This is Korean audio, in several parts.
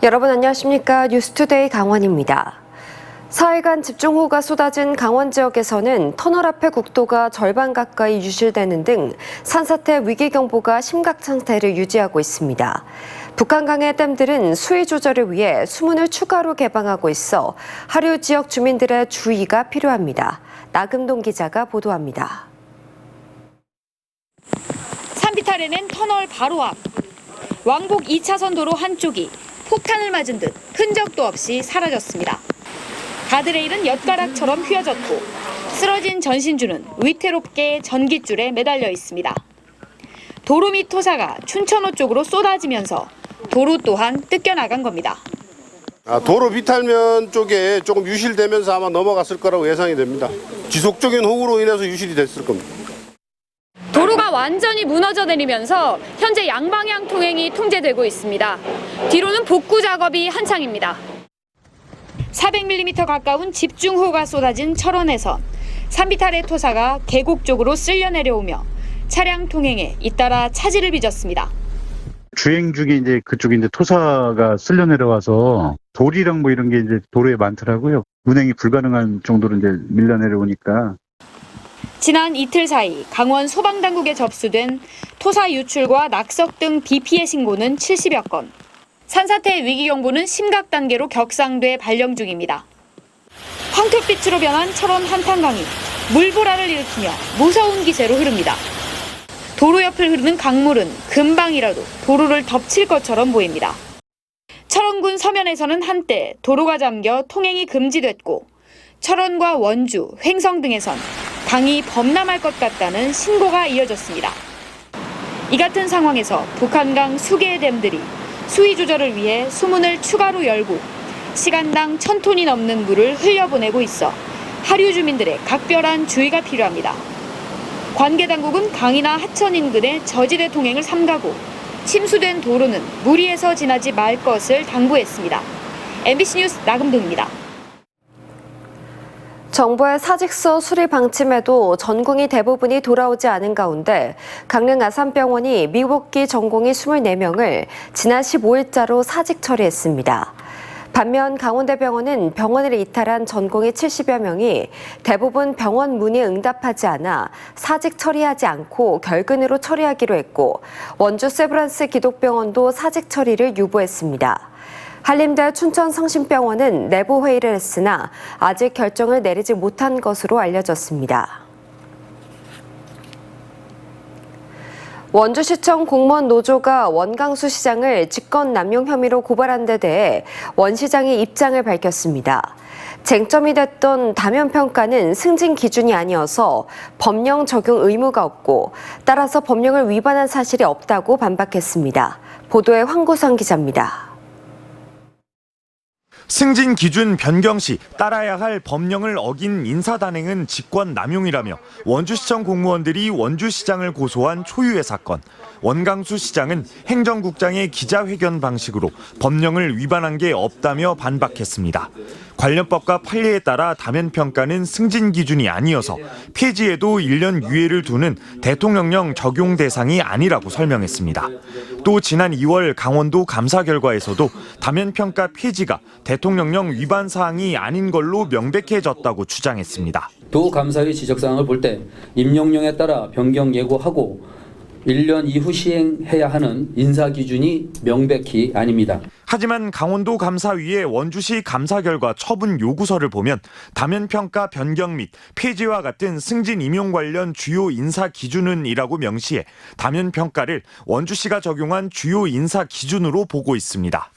여러분 안녕하십니까? 뉴스투데이 강원입니다. 사흘간 집중호우가 쏟아진 강원 지역에서는 터널 앞의 국도가 절반 가까이 유실되는 등 산사태 위기경보가 심각 상태를 유지하고 있습니다. 북한강의 댐들은 수위 조절을 위해 수문을 추가로 개방하고 있어 하류 지역 주민들의 주의가 필요합니다. 나금동 기자가 보도합니다. 산비탈에는 터널 바로 앞, 왕복 2차선 도로 한쪽이 폭탄을 맞은 듯 흔적도 없이 사라졌습니다. 가드레일은 엿가락처럼 휘어졌고 쓰러진 전신주는 위태롭게 전깃줄에 매달려 있습니다. 도로 및 토사가 춘천호 쪽으로 쏟아지면서 도로 또한 뜯겨나간 겁니다. 도로 비탈면 쪽에 조금 유실되면서 아마 넘어갔을 거라고 예상이 됩니다. 지속적인 호우로 인해서 유실이 됐을 겁니다. 도로가 완전히 무너져 내리면서 현재 양방향 통행이 통제되고 있습니다. 뒤로는 복구 작업이 한창입니다. 400mm 가까운 집중호우가 쏟아진 철원에선 산비탈의 토사가 계곡 쪽으로 쓸려 내려오며 차량 통행에 잇따라 차질을 빚었습니다. 주행 중에 이제 그쪽에 이제 토사가 쓸려 내려와서 돌이랑 뭐 이런 게 이제 도로에 많더라고요. 운행이 불가능한 정도로 이제 밀려 내려오니까. 지난 이틀 사이 강원 소방당국에 접수된 토사 유출과 낙석 등 비 피해 신고는 70여 건. 산사태 위기경보는 심각 단계로 격상돼 발령 중입니다. 황토빛으로 변한 철원 한탄강이 물보라를 일으키며 무서운 기세로 흐릅니다. 도로 옆을 흐르는 강물은 금방이라도 도로를 덮칠 것처럼 보입니다. 철원군 서면에서는 한때 도로가 잠겨 통행이 금지됐고 철원과 원주, 횡성 등에선 강이 범람할 것 같다는 신고가 이어졌습니다. 이 같은 상황에서 북한강 수개의 댐들이 수위 조절을 위해 수문을 추가로 열고 시간당 1000톤이 넘는 물을 흘려보내고 있어 하류 주민들의 각별한 주의가 필요합니다. 관계 당국은 강이나 하천 인근의 저지대 통행을 삼가고 침수된 도로는 무리해서 지나지 말 것을 당부했습니다. MBC 뉴스 나금동입니다. 정부의 사직서 수립 방침에도 전공이 대부분이 돌아오지 않은 가운데 강릉 아산병원이 미복귀 전공의 24명을 지난 15일자로 사직 처리했습니다. 반면 강원대병원은 병원을 이탈한 전공의 70여 명이 대부분 병원 문의에 응답하지 않아 사직 처리하지 않고 결근으로 처리하기로 했고 원주 세브란스 기독병원도 사직 처리를 유보했습니다. 한림대 춘천성심병원은 내부 회의를 했으나 아직 결정을 내리지 못한 것으로 알려졌습니다. 원주시청 공무원 노조가 원강수 시장을 직권 남용 혐의로 고발한 데 대해 원 시장이 입장을 밝혔습니다. 쟁점이 됐던 다면평가는 승진 기준이 아니어서 법령 적용 의무가 없고 따라서 법령을 위반한 사실이 없다고 반박했습니다. 보도에 황구선 기자입니다. 승진 기준 변경 시 따라야 할 법령을 어긴 인사단행은 직권 남용이라며 원주시청 공무원들이 원주시장을 고소한 초유의 사건. 원강수 시장은 행정국장의 기자회견 방식으로 법령을 위반한 게 없다며 반박했습니다. 관련법과 판례에 따라 다면평가는 승진 기준이 아니어서 폐지에도 1년 유예를 두는 대통령령 적용 대상이 아니라고 설명했습니다. 또 지난 2월 강원도 감사 결과에서도 다면평가 폐지가 대통령령 위반 사항이 아닌 걸로 명백해졌다고 주장했습니다. 도 감사의 지적사항을 볼 때 임용령에 따라 변경 예고하고 1년 이후 시행해야 하는 인사 기준이 명백히 아닙니다. 하지만 강원도 감사위의 원주시 감사 결과 처분 요구서를 보면 다면평가 변경 및 폐지와 같은 승진 임용 관련 주요 인사 기준은이라고 명시해 다면평가를 원주시가 적용한 주요 인사 기준으로 보고 있습니다.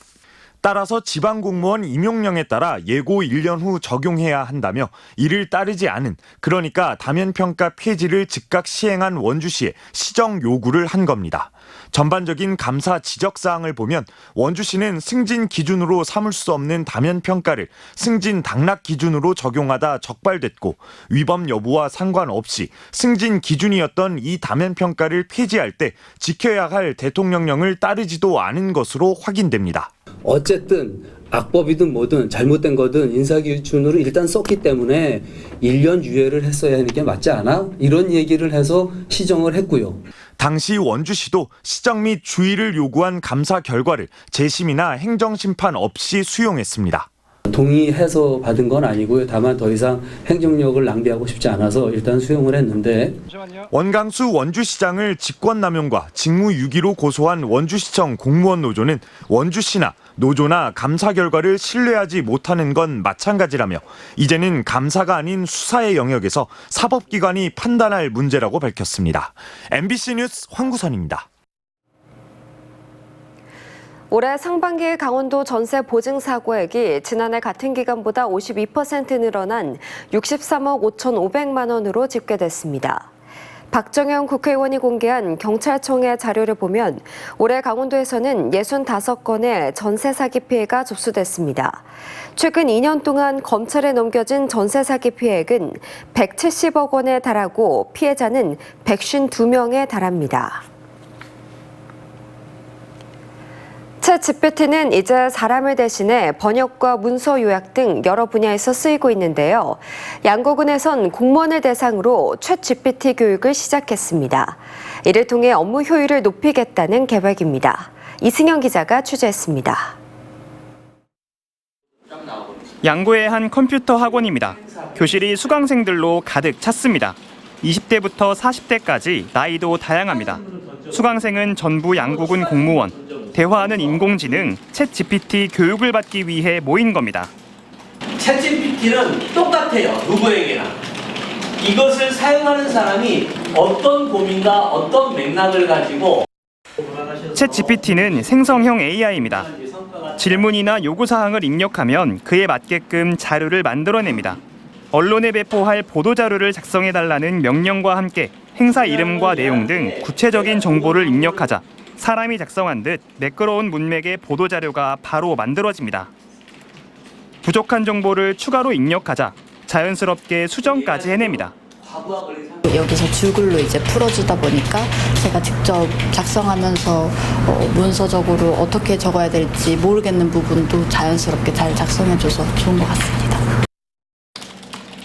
따라서 지방공무원 임용령에 따라 예고 1년 후 적용해야 한다며 이를 따르지 않은, 그러니까 다면평가 폐지를 즉각 시행한 원주시에 시정 요구를 한 겁니다. 전반적인 감사 지적사항을 보면 원주시는 승진 기준으로 삼을 수 없는 다면평가를 승진 당락 기준으로 적용하다 적발됐고 위법 여부와 상관없이 승진 기준이었던 이 다면평가를 폐지할 때 지켜야 할 대통령령을 따르지도 않은 것으로 확인됩니다. 어쨌든 악법이든 뭐든 잘못된 거든 인사기준으로 일단 썼기 때문에 1년 유예를 했어야 하는 게 맞지 않아? 이런 얘기를 해서 시정을 했고요. 당시 원주시도 시정 및 주의를 요구한 감사 결과를 재심이나 행정심판 없이 수용했습니다. 동의해서 받은 건 아니고요. 다만 더 이상 행정력을 낭비하고 싶지 않아서 일단 수용을 했는데 원강수 원주시장을 직권남용과 직무유기로 고소한 원주시청 공무원 노조는 원주시나 노조나 감사 결과를 신뢰하지 못하는 건 마찬가지라며 이제는 감사가 아닌 수사의 영역에서 사법기관이 판단할 문제라고 밝혔습니다. MBC 뉴스 황구선입니다. 올해 상반기 강원도 전세 보증 사고액이 지난해 같은 기간보다 52% 늘어난 63억 5,500만 원으로 집계됐습니다. 박정현 국회의원이 공개한 경찰청의 자료를 보면 올해 강원도에서는 65건의 전세 사기 피해가 접수됐습니다. 최근 2년 동안 검찰에 넘겨진 전세 사기 피해액은 170억 원에 달하고 피해자는 152명에 달합니다. 챗GPT는 이제 사람을 대신해 번역과 문서 요약 등 여러 분야에서 쓰이고 있는데요. 양구군에선 공무원을 대상으로 챗GPT 교육을 시작했습니다. 이를 통해 업무 효율을 높이겠다는 계획입니다. 이승현 기자가 취재했습니다. 양구의 한 컴퓨터 학원입니다. 교실이 수강생들로 가득 찼습니다. 20대부터 40대까지 나이도 다양합니다. 수강생은 전부 양구군 공무원, 대화하는 인공지능 챗GPT 교육을 받기 위해 모인 겁니다. 챗GPT는 똑같아요. 누구에게나. 이것을 사용하는 사람이 어떤 고민과 어떤 맥락을 가지고 챗GPT는 생성형 AI입니다. 질문이나 요구사항을 입력하면 그에 맞게끔 자료를 만들어냅니다. 언론에 배포할 보도자료를 작성해달라는 명령과 함께 행사 이름과 내용 등 구체적인 정보를 입력하자 사람이 작성한 듯 매끄러운 문맥의 보도자료가 바로 만들어집니다. 부족한 정보를 추가로 입력하자 자연스럽게 수정까지 해냅니다. 여기서 줄글로 이제 풀어주다 보니까 제가 직접 작성하면서 문서적으로 어떻게 적어야 될지 모르겠는 부분도 자연스럽게 잘 작성해줘서 좋은 것 같습니다.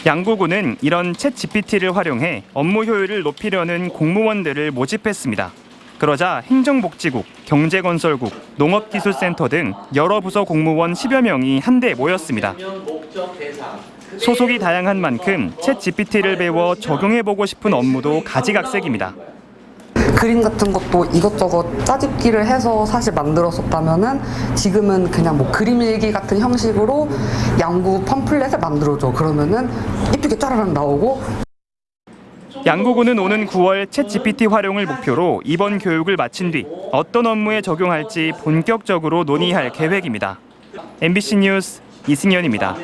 양구군은 이런 챗GPT를 활용해 업무 효율을 높이려는 공무원들을 모집했습니다. 그러자 행정복지국, 경제건설국, 농업기술센터 등 여러 부서 공무원 10여 명이 한데 모였습니다. 소속이 다양한 만큼 챗GPT를 배워 적용해보고 싶은 업무도 가지각색입니다. 그림 같은 것도 이것저것 짜집기를 해서 사실 만들었었다면은 지금은 그냥 뭐 그림 일기 같은 형식으로 양구 팜플렛을 만들어줘. 그러면은 이쁘게 짜라락 나오고. 양구군은 오는 9월 챗GPT 활용을 목표로 이번 교육을 마친 뒤 어떤 업무에 적용할지 본격적으로 논의할 계획입니다. MBC 뉴스 이승현입니다.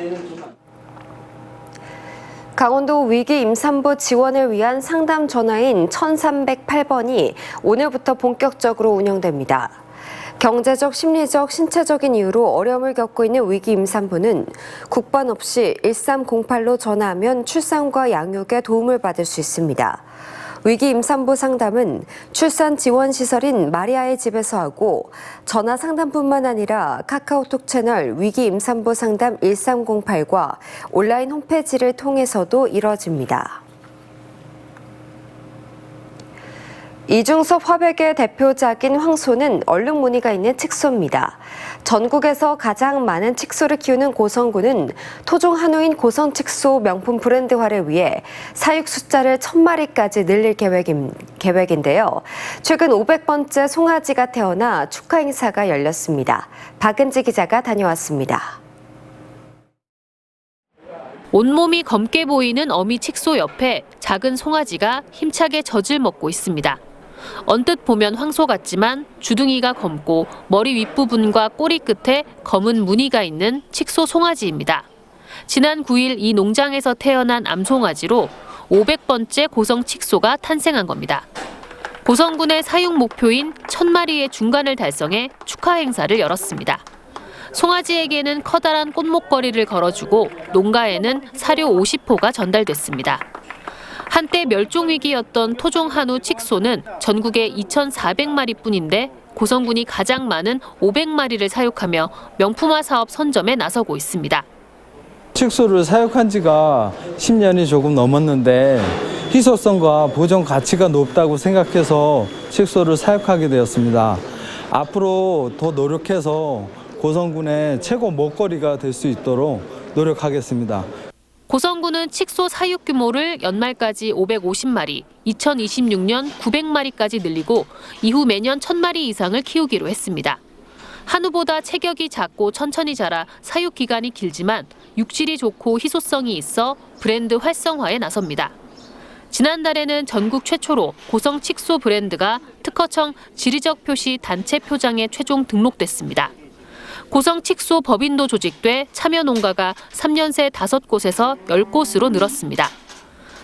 강원도 위기 임산부 지원을 위한 상담 전화인 1308번이 오늘부터 본격적으로 운영됩니다. 경제적, 심리적, 신체적인 이유로 어려움을 겪고 있는 위기 임산부는 국번 없이 1308로 전화하면 출산과 양육에 도움을 받을 수 있습니다. 위기 임산부 상담은 출산 지원 시설인 마리아의 집에서 하고 전화 상담뿐만 아니라 카카오톡 채널 위기 임산부 상담 1308과 온라인 홈페이지를 통해서도 이뤄집니다. 이중섭 화백의 대표작인 황소는 얼룩 무늬가 있는 칡소입니다. 전국에서 가장 많은 칡소를 키우는 고성군은 토종 한우인 고성칡소 명품 브랜드화를 위해 사육 숫자를 1000마리까지 늘릴 계획인데요. 최근 500번째 송아지가 태어나 축하 행사가 열렸습니다. 박은지 기자가 다녀왔습니다. 온몸이 검게 보이는 어미 칡소 옆에 작은 송아지가 힘차게 젖을 먹고 있습니다. 언뜻 보면 황소 같지만 주둥이가 검고 머리 윗부분과 꼬리 끝에 검은 무늬가 있는 칡소 송아지입니다. 지난 9일 이 농장에서 태어난 암송아지로 500번째 고성 칡소가 탄생한 겁니다. 고성군의 사육 목표인 1000마리의 중간을 달성해 축하 행사를 열었습니다. 송아지에게는 커다란 꽃목걸이를 걸어주고 농가에는 사료 50호가 전달됐습니다. 한때 멸종위기였던 토종 한우 칙소는 전국에 2,400마리뿐인데 고성군이 가장 많은 500마리를 사육하며 명품화 사업 선점에 나서고 있습니다. 칙소를 사육한 지가 10년이 조금 넘었는데 희소성과 보존 가치가 높다고 생각해서 칙소를 사육하게 되었습니다. 앞으로 더 노력해서 고성군의 최고 먹거리가 될 수 있도록 노력하겠습니다. 고성군은 칙소 사육 규모를 연말까지 550마리, 2026년 900마리까지 늘리고 이후 매년 1,000마리 이상을 키우기로 했습니다. 한우보다 체격이 작고 천천히 자라 사육 기간이 길지만 육질이 좋고 희소성이 있어 브랜드 활성화에 나섭니다. 지난달에는 전국 최초로 고성 칙소 브랜드가 특허청 지리적 표시 단체 표장에 최종 등록됐습니다. 고성 칙소 법인도 조직돼 참여 농가가 3년 새 5곳에서 10곳으로 늘었습니다.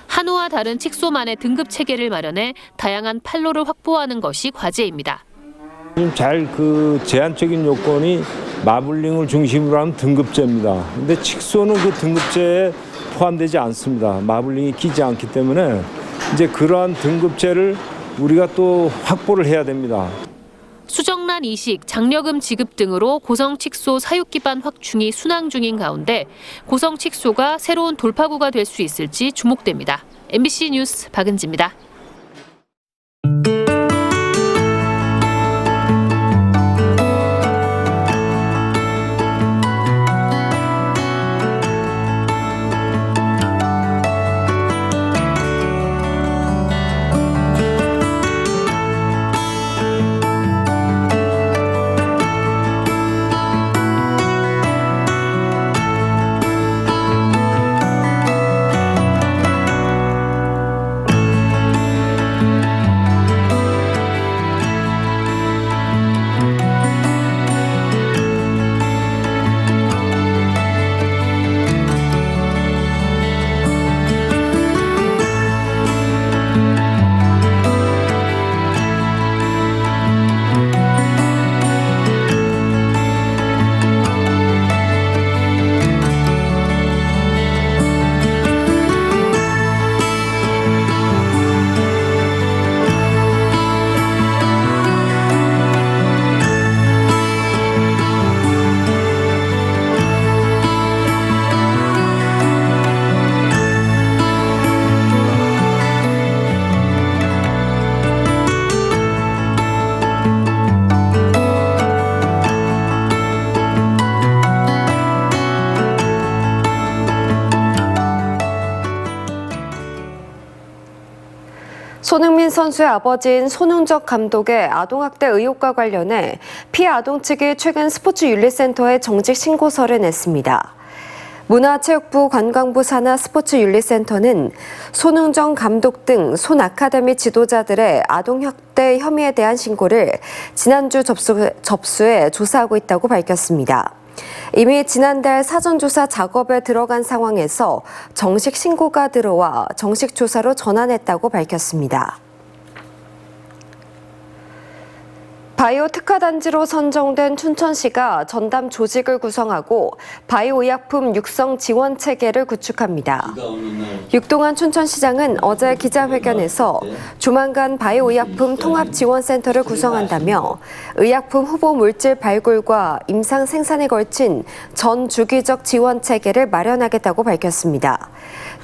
한우와 다른 칙소만의 등급 체계를 마련해 다양한 판로를 확보하는 것이 과제입니다. 잘 제한적인 요건이 마블링을 중심으로 하는 등급제입니다. 근데 칙소는 그 등급제에 포함되지 않습니다. 마블링이 끼지 않기 때문에 이제 그러한 등급제를 우리가 또 확보를 해야 됩니다. 수정란 이식, 장려금 지급 등으로 고성 칙소 사육 기반 확충이 순항 중인 가운데 고성 칙소가 새로운 돌파구가 될 수 있을지 주목됩니다. MBC 뉴스 박은지입니다. 손흥민 선수의 아버지인 손흥적 감독의 아동학대 의혹과 관련해 피해 아동 측이 최근 스포츠윤리센터에 정식 신고서를 냈습니다. 문화체육부 관광부 산하 스포츠윤리센터는 손흥정 감독 등 손 아카데미 지도자들의 아동학대 혐의에 대한 신고를 지난주 접수해 조사하고 있다고 밝혔습니다. 이미 지난달 사전조사 작업에 들어간 상황에서 정식 신고가 들어와 정식 조사로 전환했다고 밝혔습니다. 바이오 특화단지로 선정된 춘천시가 전담 조직을 구성하고 바이오 의약품 육성 지원 체계를 구축합니다. 육동환 춘천시장은 어제 기자회견에서 조만간 바이오 의약품 통합지원센터를 구성한다며 의약품 후보 물질 발굴과 임상 생산에 걸친 전 주기적 지원 체계를 마련하겠다고 밝혔습니다.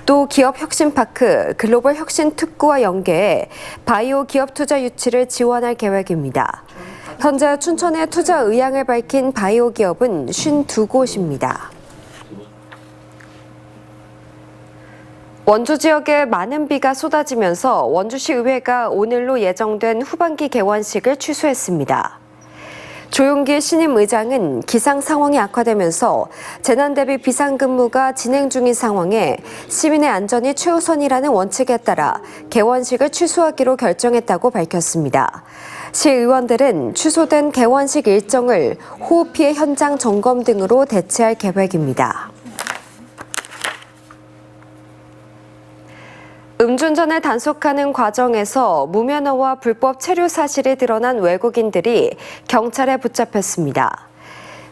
또 기업혁신파크, 글로벌 혁신특구와 연계해 바이오 기업 투자 유치를 지원할 계획입니다. 현재 춘천에 투자 의향을 밝힌 바이오 기업은 52곳입니다. 원주 지역에 많은 비가 쏟아지면서 원주시 의회가 오늘로 예정된 후반기 개원식을 취소했습니다. 조용기 신임 의장은 기상 상황이 악화되면서 재난 대비 비상근무가 진행 중인 상황에 시민의 안전이 최우선이라는 원칙에 따라 개원식을 취소하기로 결정했다고 밝혔습니다. 시의원들은 취소된 개원식 일정을 호우 피해 현장 점검 등으로 대체할 계획입니다. 음주운전을 단속하는 과정에서 무면허와 불법 체류 사실이 드러난 외국인들이 경찰에 붙잡혔습니다.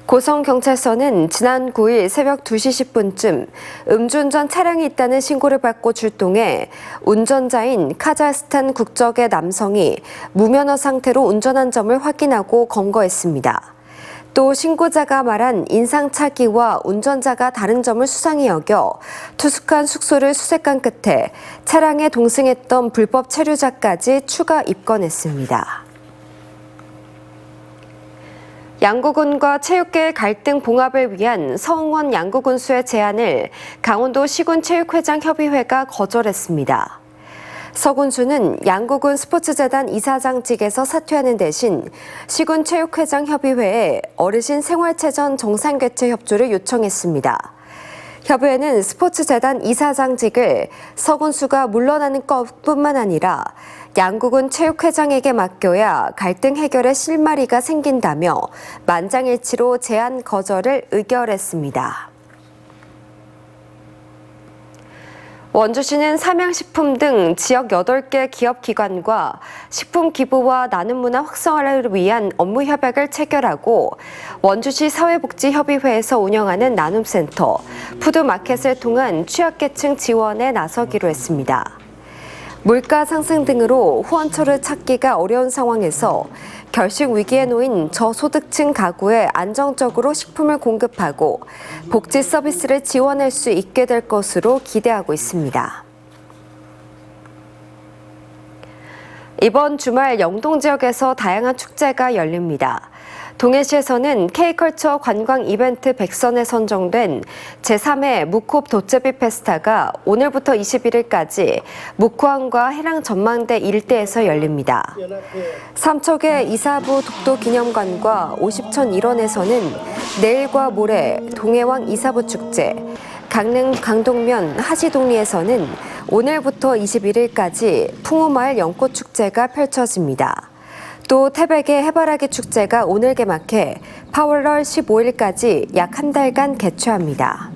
고성경찰서는 지난 9일 새벽 2시 10분쯤 음주운전 차량이 있다는 신고를 받고 출동해 운전자인 카자흐스탄 국적의 남성이 무면허 상태로 운전한 점을 확인하고 검거했습니다. 또 신고자가 말한 인상착의와 운전자가 다른 점을 수상히 여겨 투숙한 숙소를 수색한 끝에 차량에 동승했던 불법 체류자까지 추가 입건했습니다. 양구군과 체육계의 갈등 봉합을 위한 서흥원 양구군수의 제안을 강원도 시군체육회장협의회가 거절했습니다. 서 군수는 양구군 스포츠재단 이사장직에서 사퇴하는 대신 시군체육회장협의회에 어르신 생활체전 정상개최 협조를 요청했습니다. 협의회는 스포츠재단 이사장직을 서 군수가 물러나는 것뿐만 아니라 양구군 체육회장에게 맡겨야 갈등 해결에 실마리가 생긴다며 만장일치로 제안 거절을 의결했습니다. 원주시는 삼양식품 등 지역 8개 기업기관과 식품 기부와 나눔 문화 확산을 위한 업무 협약을 체결하고 원주시 사회복지협의회에서 운영하는 나눔센터, 푸드마켓을 통한 취약계층 지원에 나서기로 했습니다. 물가 상승 등으로 후원처를 찾기가 어려운 상황에서 결식 위기에 놓인 저소득층 가구에 안정적으로 식품을 공급하고 복지 서비스를 지원할 수 있게 될 것으로 기대하고 있습니다. 이번 주말 영동 지역에서 다양한 축제가 열립니다. 동해시에서는 K컬처 관광 이벤트 백선에 선정된 제3회 묵홉 돛제비 페스타가 오늘부터 21일까지 묵호항과 해랑 전망대 일대에서 열립니다. 삼척의 이사부 독도기념관과 50천 일원에서는 내일과 모레 동해왕 이사부 축제, 강릉 강동면 하지동리에서는 오늘부터 21일까지 풍호마을 연꽃축제가 펼쳐집니다. 또 태백의 해바라기 축제가 오늘 개막해 8월 15일까지 약 한 달간 개최합니다.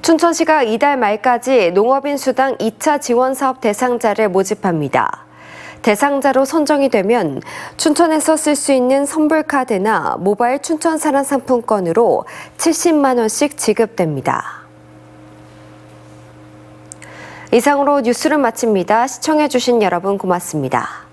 춘천시가 이달 말까지 농업인 수당 2차 지원 사업 대상자를 모집합니다. 대상자로 선정이 되면 춘천에서 쓸 수 있는 선불카드나 모바일 춘천 사랑 상품권으로 70만 원씩 지급됩니다. 이상으로 뉴스를 마칩니다. 시청해주신 여러분 고맙습니다.